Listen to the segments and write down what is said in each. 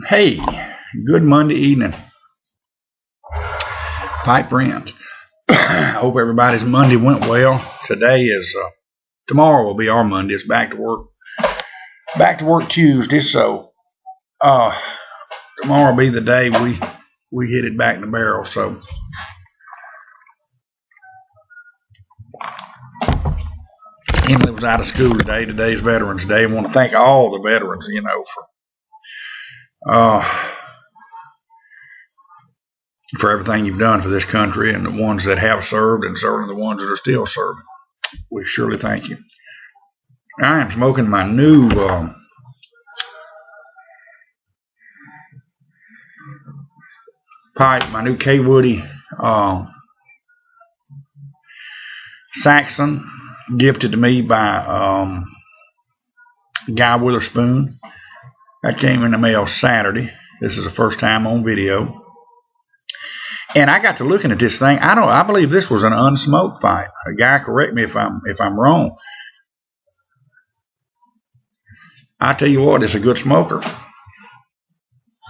Hey, good Monday evening. Pipe Brent. I hope everybody's Monday went well. Tomorrow will be our Monday. It's back to work. Back to work Tuesday, so tomorrow will be the day we hit it back in the barrel. So Emily was out of school today. Today's Veterans Day. I want to thank all the veterans, for everything you've done for this country, and the ones that have served, and certainly the ones that are still serving. We surely thank you. I am smoking my new pipe, my new K Woody Saxon, gifted to me by Guy Witherspoon. That came in the mail Saturday. This is the first time on video. And I got to looking at this thing. I believe this was an unsmoked pipe. A guy correct me if I'm wrong. I tell you what, it's a good smoker.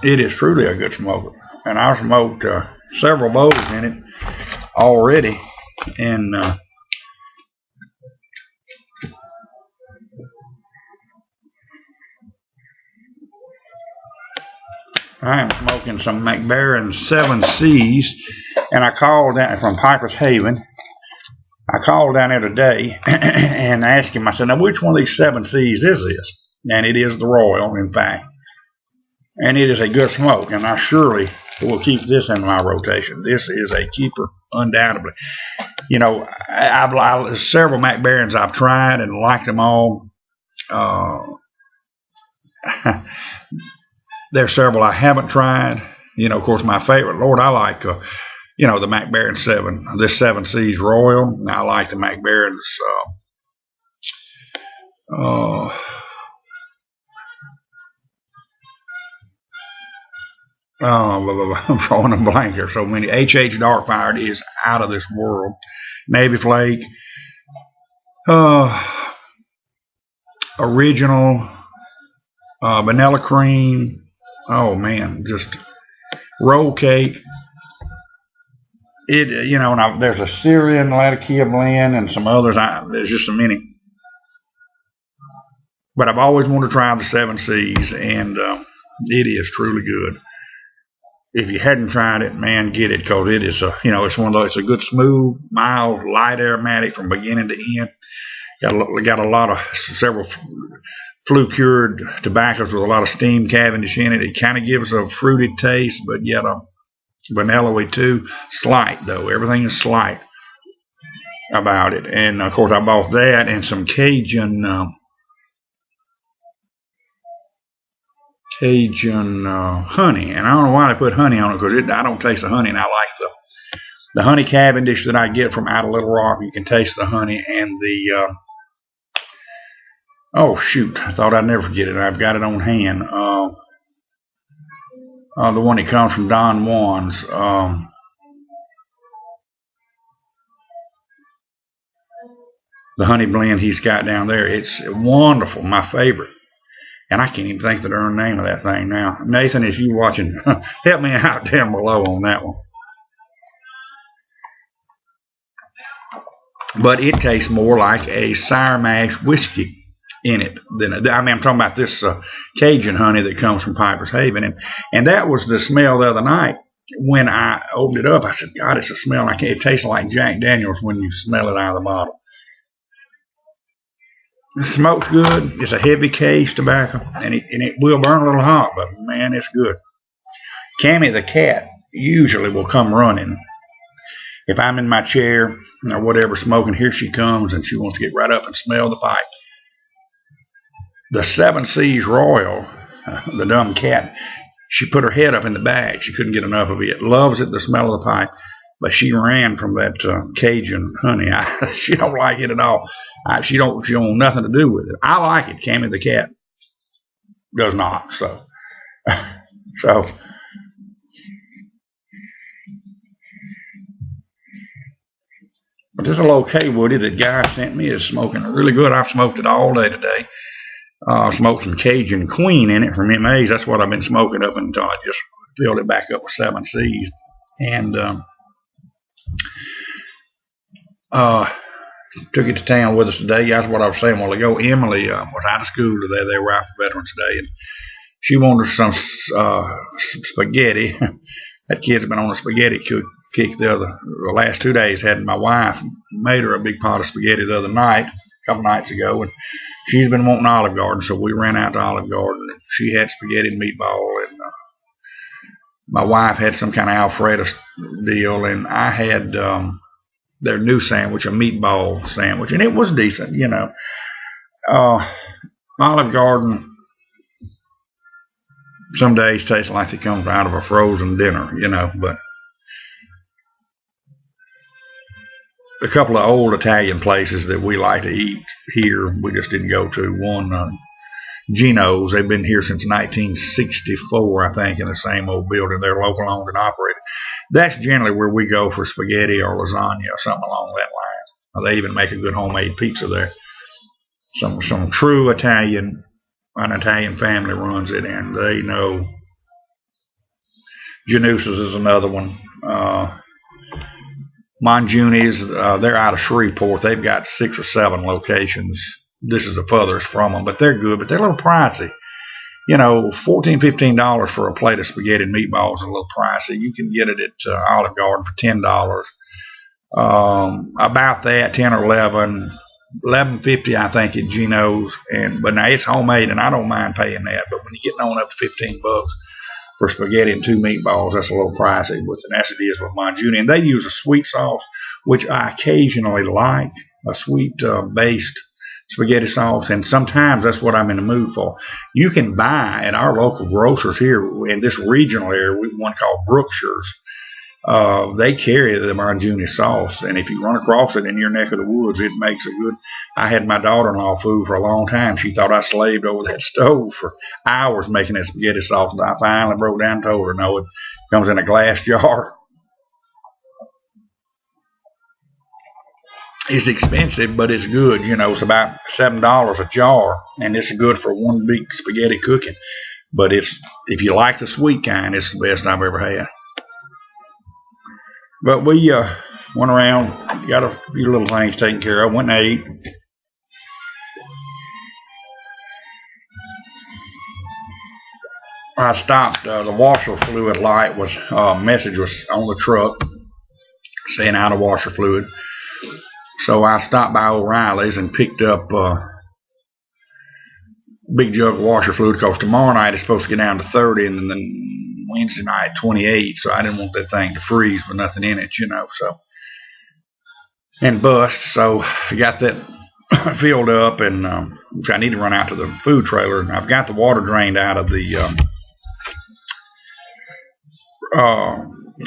It is truly a good smoker. And I've smoked several bowls in it already. And I am smoking some Macbaren 7Cs, and I called down from Piper's Haven. I called down there today and asked him, I said, now which one of these 7Cs is this? And it is the Royal, in fact. And it is a good smoke, and I surely will keep this in my rotation. This is a keeper, undoubtedly. I've several Macbarens I've tried and liked them all. There's several I haven't tried. Of course, my favorite, Lord, I like, the Macbaren 7, this 7C's Royal. I like the Macbaren's, I'm drawing a blank here. So many. H.H. Darkfired is out of this world. Navy Flake. Original. Vanilla cream. Oh man, just roll cake. Now there's a Syrian Latakia blend and some others. There's just so many. But I've always wanted to try the 7Cs, and it is truly good. If you hadn't tried it, man, get it, because it is it's one of those. It's a good, smooth, mild, light aromatic from beginning to end. Got a lot of several flue-cured tobaccos with a lot of steam Cavendish in it. It kind of gives a fruited taste, but yet a vanilla-y too. Slight, though. Everything is slight about it. And, of course, I bought that and some Cajun honey. And I don't know why they put honey on it, because I don't taste the honey, and I like the honey Cavendish that I get from out of Little Rock. You can taste the honey, and the oh shoot, I thought I'd never forget it. I've got it on hand. The one that comes from Don Juan's. The honey blend he's got down there. It's wonderful, my favorite. And I can't even think the darn name of that thing now. Nathan, if you're watching, help me out down below on that one. But it tastes more like a sour mash whiskey in it I'm talking about this Cajun honey that comes from Piper's Haven, and that was the smell the other night when I opened it up. I said, God, it's a smell. It tastes like Jack Daniels when you smell it out of the bottle. The smoke's good. It's a heavy case tobacco, and it will burn a little hot, but man, it's good. Cammy the cat usually will come running. If I'm in my chair or whatever smoking, here she comes, and she wants to get right up and smell the pipe. The 7C's Royal, the dumb cat, she put her head up in the bag. She couldn't get enough of it. Loves it, the smell of the pipe, but she ran from that Cajun honey. She don't like it at all. She don't want nothing to do with it. I like it. Cammy the cat does not. So but this little K Woody that Guy sent me is smoking really good. I've smoked it all day today. Smoked some Cajun Queen in it from M.A.'s. That's what I've been smoking up until I just filled it back up with 7 C's. And took it to town with us today. That's what I was saying a while ago. Emily was out of school today. They were out for Veterans Day, and she wanted some spaghetti. That kid's been on a spaghetti kick the last 2 days. Had my wife made her a big pot of spaghetti the other night, a couple nights ago, and she's been wanting Olive Garden, so we ran out to Olive Garden, and she had spaghetti and meatball, and my wife had some kind of Alfredo deal, and I had their new sandwich, a meatball sandwich, and it was decent, you know. Olive Garden some days tastes like it comes out of a frozen dinner, you know, but a couple of old Italian places that we like to eat here, we just didn't go to. One, Geno's, they've been here since 1964, I think, in the same old building. They're local owned and operated. That's generally where we go for spaghetti or lasagna or something along that line. They even make a good homemade pizza there. Some true Italian, an Italian family runs it, and they know. Janusa's is another one. Monjuni's, they're out of Shreveport. They've got 6 or 7 locations. This is the furthest from them, but they're good, but they're a little pricey. You know, $14, $15 for a plate of spaghetti and meatballs is a little pricey. You can get it at Olive Garden for $10. About that, 10 or 11, $11.50 I think at Geno's. But now it's homemade, and I don't mind paying that. But when you're getting on up to $15 for spaghetti and 2 meatballs, that's a little pricey. But that's it is with Monjuni, and they use a sweet sauce, which I occasionally like, a sweet based spaghetti sauce, and sometimes that's what I'm in the mood for. You can buy at our local grocers here in this regional area, one called Brookshire's. They carry the Monjuni sauce, and if you run across it in your neck of the woods, it makes a good. I had my daughter-in-law food for a long time. She thought I slaved over that stove for hours making that spaghetti sauce, and I finally broke down and told her, no, it comes in a glass jar. It's expensive, but it's good. You know, it's about $7 a jar, and it's good for one big spaghetti cooking. But if you like the sweet kind, it's the best I've ever had. But we went around, got a few little things taken care of, went and ate. I stopped, the washer fluid light was, message was on the truck saying out of washer fluid. So I stopped by O'Reilly's and picked up a big jug of washer fluid, because tomorrow night it's supposed to get down to 30, and then Wednesday night 28, so I didn't want that thing to freeze with nothing in it, you know, so, and bust. So I got that filled up, and which I need to run out to the food trailer, and I've got the water drained out of the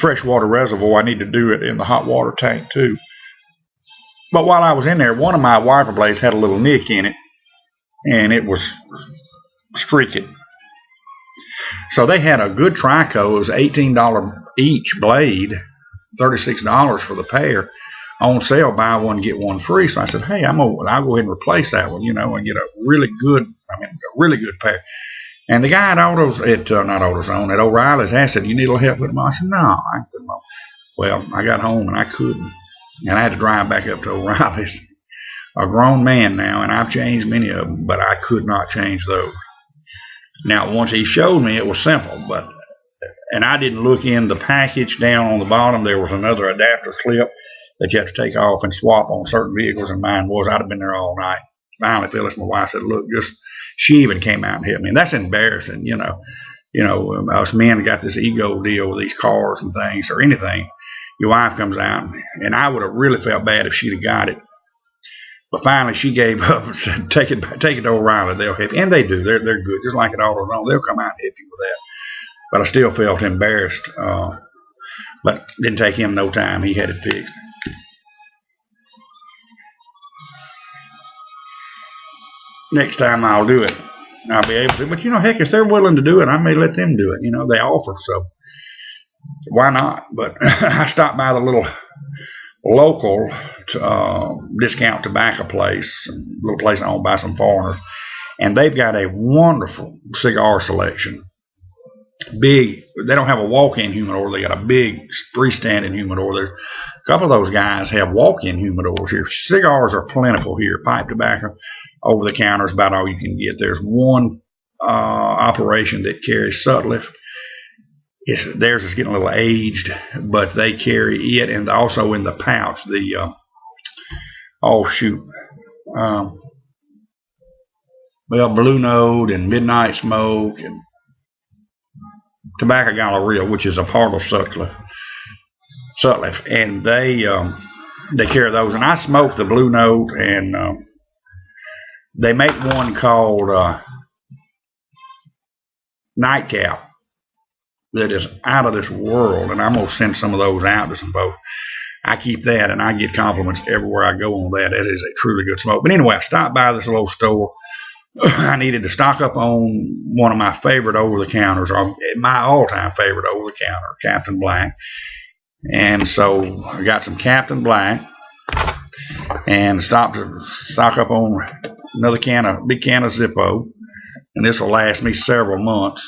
freshwater reservoir. I need to do it in the hot water tank too. But while I was in there, one of my wiper blades had a little nick in it, and it was streaked. So they had a good Trico. It was $18 each blade, $36 for the pair, on sale, buy one get one free. So I said, hey, I'll go ahead and replace that one, you know, and get a really good pair. And the guy at at O'Reilly's asked, said, you need a little help with them? I said, no, I can put them on. Well, I got home and I couldn't. And I had to drive back up to O'Reilly's. A grown man now, and I've changed many of them, but I could not change those. Now, once he showed me, it was simple, and I didn't look in the package down on the bottom. There was another adapter clip that you have to take off and swap on certain vehicles, and mine was. I'd have been there all night. Finally, Phyllis, my wife, said, look, she even came out and helped me. And that's embarrassing, you know. You know, us men got this ego deal with these cars and things, or anything. Your wife comes out, and I would have really felt bad if she'd have got it. But finally, she gave up and said, take it to O'Reilly. They'll help you. And they do. They're good. Just like at AutoZone, they'll come out and help you with that. But I still felt embarrassed. But it didn't take him no time. He had it fixed. Next time I'll do it. I'll be able to. But, you know, heck, if they're willing to do it, I may let them do it. You know, they offer, so why not? But I stopped by the little local discount tobacco place, a little place owned by some foreigners, And they've got a wonderful cigar selection. Big, they don't have a walk-in humidor. They got a big freestanding humidor. There's a couple of those guys have walk-in humidors here. Cigars are plentiful here. Pipe tobacco over the counter is about all you can get. There's one operation that carries Sutliff. Theirs is getting a little aged, but they carry it, and also in the pouch the Blue Note and Midnight Smoke and Tobacco Galleria, which is a part of Sutliff, and they carry those. And I smoke the Blue Note, and they make one called Nightcap that is out of this world, and I'm gonna send some of those out to some folks. I keep that, and I get compliments everywhere I go on that. That is a truly good smoke. But anyway, I stopped by this little store. I needed to stock up on one of my favorite over-the-counters, or my all-time favorite over-the-counter, Captain Black. And so I got some Captain Black and stopped to stock up on another big can of Zippo. And this will last me several months.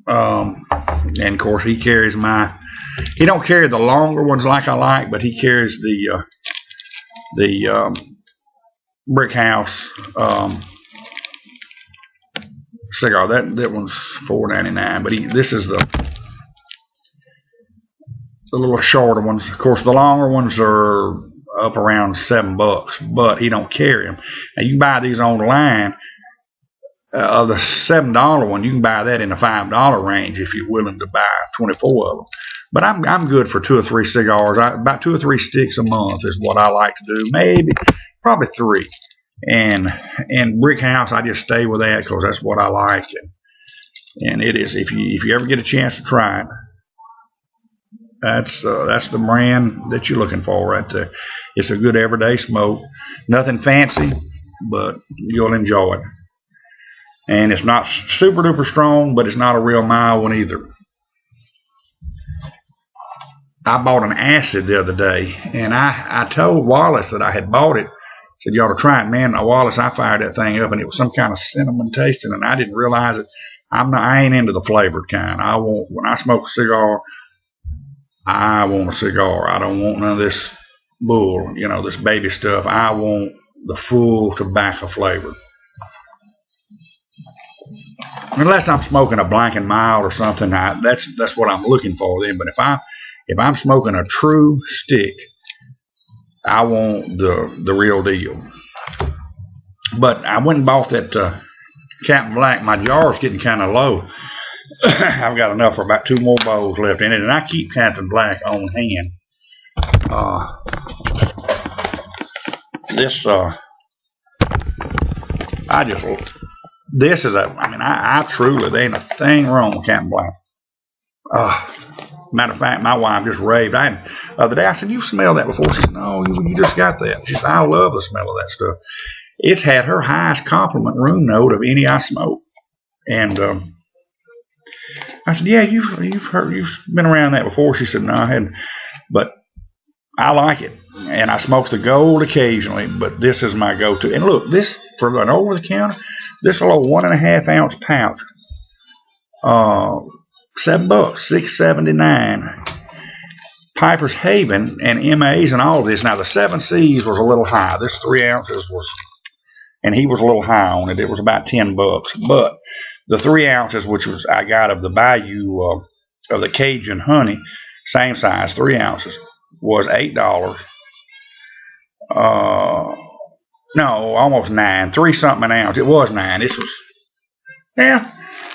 And of course he carries he don't carry the longer ones like I like, but he carries the Brick House cigar. That one's $4.99, but this is the little shorter ones. Of course, the longer ones are up around $7, but he don't carry them. Now you can buy these online. The $7 one, you can buy that in the $5 range if you're willing to buy 24 of them. But I'm good for 2 or 3 cigars. About 2 or 3 sticks a month is what I like to do. Probably 3. And Brick House, I just stay with that because that's what I like. And it is, if you ever get a chance to try it, that's the brand that you're looking for right there. It's a good everyday smoke. Nothing fancy, but you'll enjoy it. And it's not super duper strong, but it's not a real mild one either. I bought an acid the other day, and I told Wallace that I had bought it. Said, you ought to try it. Man, Wallace, I fired that thing up, and it was some kind of cinnamon tasting, and I didn't realize it. I ain't into the flavored kind. When I smoke a cigar, I want a cigar. I don't want none of this bull, this baby stuff. I want the full tobacco flavor. Unless I'm smoking a blank and mild or something, that's what I'm looking for then. But if I'm smoking a true stick, I want the real deal. But I went and bought that Captain Black. My jar's getting kind of low. I've got enough for about 2 more bowls left in it, and I keep Captain Black on hand. I truly, there ain't a thing wrong with Captain Black. Matter of fact, my wife just raved. The other day I said, you smelled that before? She said, no, you just got that. She said, I love the smell of that stuff. It's had her highest compliment room note of any I smoked. And I said, yeah, you've been around that before. She said, no, I hadn't. But I like it. And I smoke the Gold occasionally, but this is my go-to. And look, this, for an over-the-counter, this little 1.5 ounce pouch, $7, $6.79. Piper's Haven and MAs and all of this. Now the 7 C's was a little high. This 3 ounces was, and he was a little high on it. It was about $10, but the 3 ounces, which was I got of the Bayou of the Cajun Honey, same size, 3 ounces, was $8. No, almost 9. 3 something an ounce. It was 9. This was, yeah.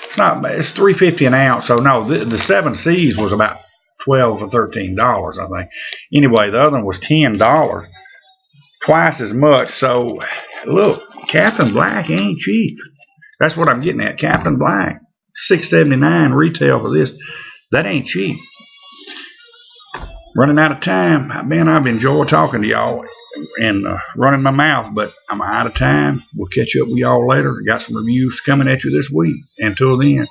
It's not bad. It's $3.50 an ounce. So no, the 7 C's was about $12 or $13, I think. Anyway, the other one was $10, twice as much. So look, Captain Black ain't cheap. That's what I'm getting at. Captain Black, $6.79 retail for this. That ain't cheap. Running out of time. Man, I've enjoyed talking to y'all and running my mouth, but I'm out of time. We'll catch up with y'all later. Got some reviews coming at you this week. Until then,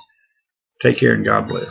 take care and God bless.